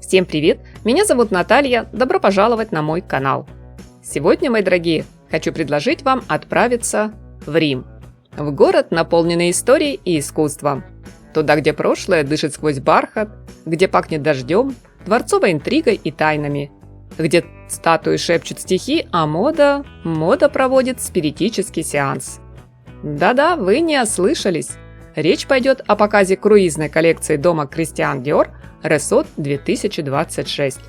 Всем привет! Меня зовут Наталья, добро пожаловать на мой канал. Сегодня, мои дорогие, хочу предложить вам отправиться в Рим. В город, наполненный историей и искусством. Туда, где прошлое дышит сквозь бархат, где пахнет дождем, дворцовой интригой и тайнами. Где статуи шепчут стихи, а мода проводит спиритический сеанс. Да-да, вы не ослышались. Речь пойдет о показе круизной коллекции дома Кристиан Диор Resort 2026.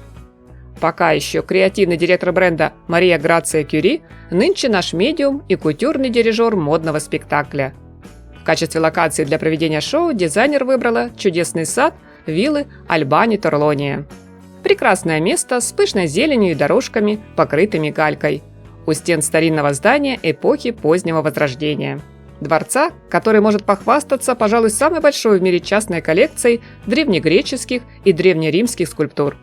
Пока еще креативный директор бренда Мария Грация Кюри нынче наш медиум и кутюрный дирижер модного спектакля. В качестве локации для проведения шоу дизайнер выбрала чудесный сад виллы Альбани Торлония. Прекрасное место с пышной зеленью и дорожками, покрытыми галькой. У стен старинного здания эпохи позднего Возрождения. Дворца, который может похвастаться, пожалуй, самой большой в мире частной коллекцией древнегреческих и древнеримских скульптур.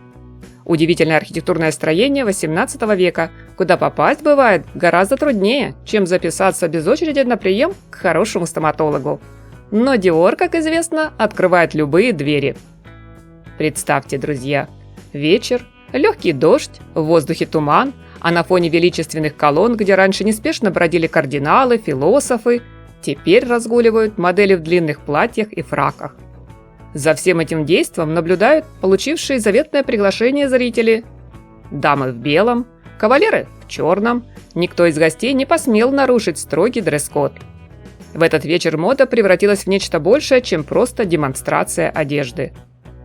Удивительное архитектурное строение XVIII века, куда попасть бывает гораздо труднее, чем записаться без очереди на прием к хорошему стоматологу. Но Диор, как известно, открывает любые двери. Представьте, друзья, вечер, легкий дождь, в воздухе туман, а на фоне величественных колонн, где раньше неспешно бродили кардиналы, философы, теперь разгуливают модели в длинных платьях и фраках. За всем этим действом наблюдают получившие заветное приглашение зрители. Дамы в белом, кавалеры в черном. Никто из гостей не посмел нарушить строгий дресс-код. В этот вечер мода превратилась в нечто большее, чем просто демонстрация одежды.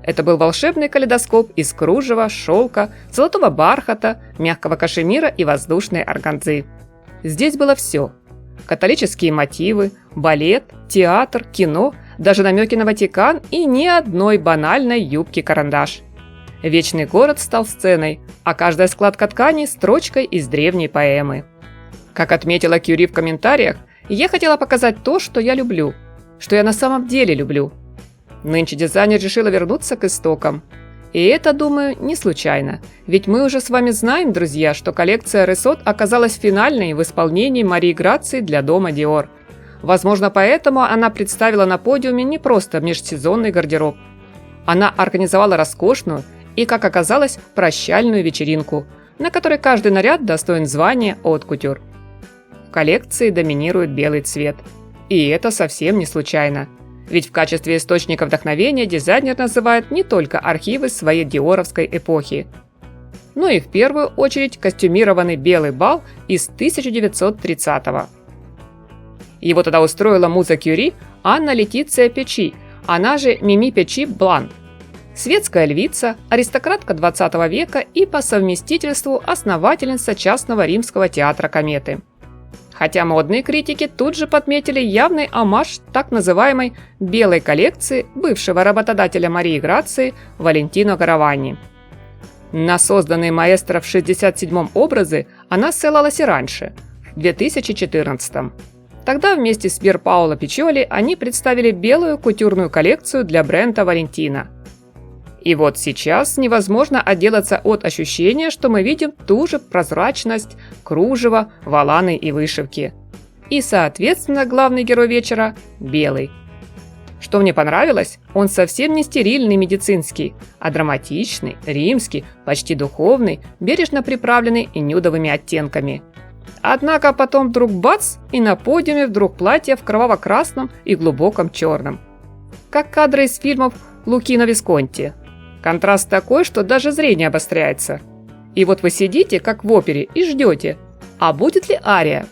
Это был волшебный калейдоскоп из кружева, шелка, золотого бархата, мягкого кашемира и воздушной органзы. Здесь было все. Католические мотивы, балет, театр, кино, даже намеки на Ватикан и ни одной банальной юбки-карандаш. Вечный город стал сценой, а каждая складка ткани – строчкой из древней поэмы. Как отметила Кюри в комментариях, я хотела показать то, что я люблю, что я на самом деле люблю. Нынче дизайнер решила вернуться к истокам. И это, думаю, не случайно. Ведь мы уже с вами знаем, друзья, что коллекция Resort оказалась финальной в исполнении Марии Грации для дома Dior. Возможно, поэтому она представила на подиуме не просто межсезонный гардероб. Она организовала роскошную и, как оказалось, прощальную вечеринку, на которой каждый наряд достоин звания haute couture. В коллекции доминирует белый цвет. И это совсем не случайно. Ведь в качестве источника вдохновения дизайнер называет не только архивы своей диоровской эпохи, но и в первую очередь костюмированный белый бал из 1930-го. Его тогда устроила муза Кюри Анна Летиция Печи, она же Мими Печи Блан. Светская львица, аристократка 20 века и по совместительству основательница частного римского театра Кометы. Хотя модные критики тут же подметили явный оммаж так называемой «белой коллекции» бывшего работодателя Марии Грации Валентино Гаравани. На созданные маэстро в 1967 образы она ссылалась и раньше, в 2014. Тогда вместе с Пьер Паоло Пичоли они представили белую кутюрную коллекцию для бренда Валентино. И вот сейчас невозможно отделаться от ощущения, что мы видим ту же прозрачность, кружева, воланы и вышивки. И, соответственно, главный герой вечера – белый. Что мне понравилось, он совсем не стерильный медицинский, а драматичный, римский, почти духовный, бережно приправленный и нюдовыми оттенками. Однако потом вдруг бац, и на подиуме вдруг платье в кроваво-красном и глубоком черном. Как кадры из фильмов Лукино Висконти. Контраст такой, что даже зрение обостряется. И вот вы сидите, как в опере, и ждете. А будет ли ария?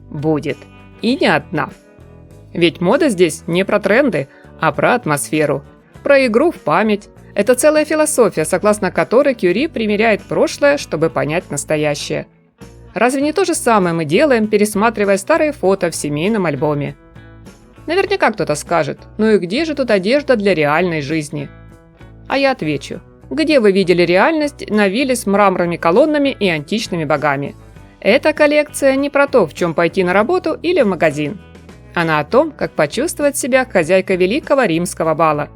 Будет. И не одна. Ведь мода здесь не про тренды, а про атмосферу. Про игру в память. Это целая философия, согласно которой Кюри примеряет прошлое, чтобы понять настоящее. Разве не то же самое мы делаем, пересматривая старые фото в семейном альбоме? Наверняка кто-то скажет, ну и где же тут одежда для реальной жизни? А я отвечу, где вы видели реальность на вилле с мраморными колоннами и античными богами? Эта коллекция не про то, в чем пойти на работу или в магазин. Она о том, как почувствовать себя хозяйкой великого римского бала.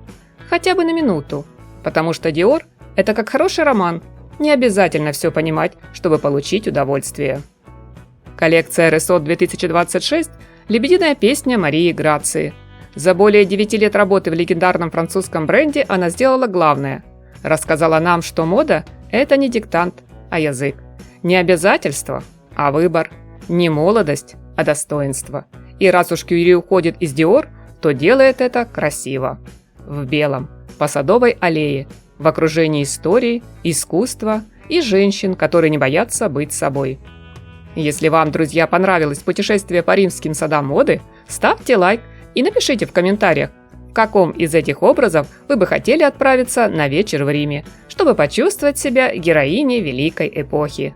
Хотя бы на минуту. Потому что Dior – это как хороший роман. Не обязательно все понимать, чтобы получить удовольствие. Коллекция Resort 2026 – лебединая песня Марии Грации. За более 9 лет работы в легендарном французском бренде она сделала главное рассказала нам, что мода – это не диктант, а язык, не обязательство, а выбор, не молодость, а достоинство. И раз уж Кюри уходит из Диор, то делает это красиво. В белом, по Садовой аллее, в окружении истории, искусства и женщин, которые не боятся быть собой. Если вам, друзья, понравилось путешествие по римским садам моды, ставьте лайк и напишите в комментариях, в каком из этих образов вы бы хотели отправиться на вечер в Риме, чтобы почувствовать себя героиней великой эпохи.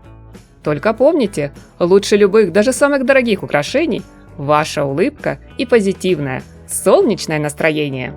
Только помните, лучше любых, даже самых дорогих украшений, ваша улыбка и позитивное, солнечное настроение.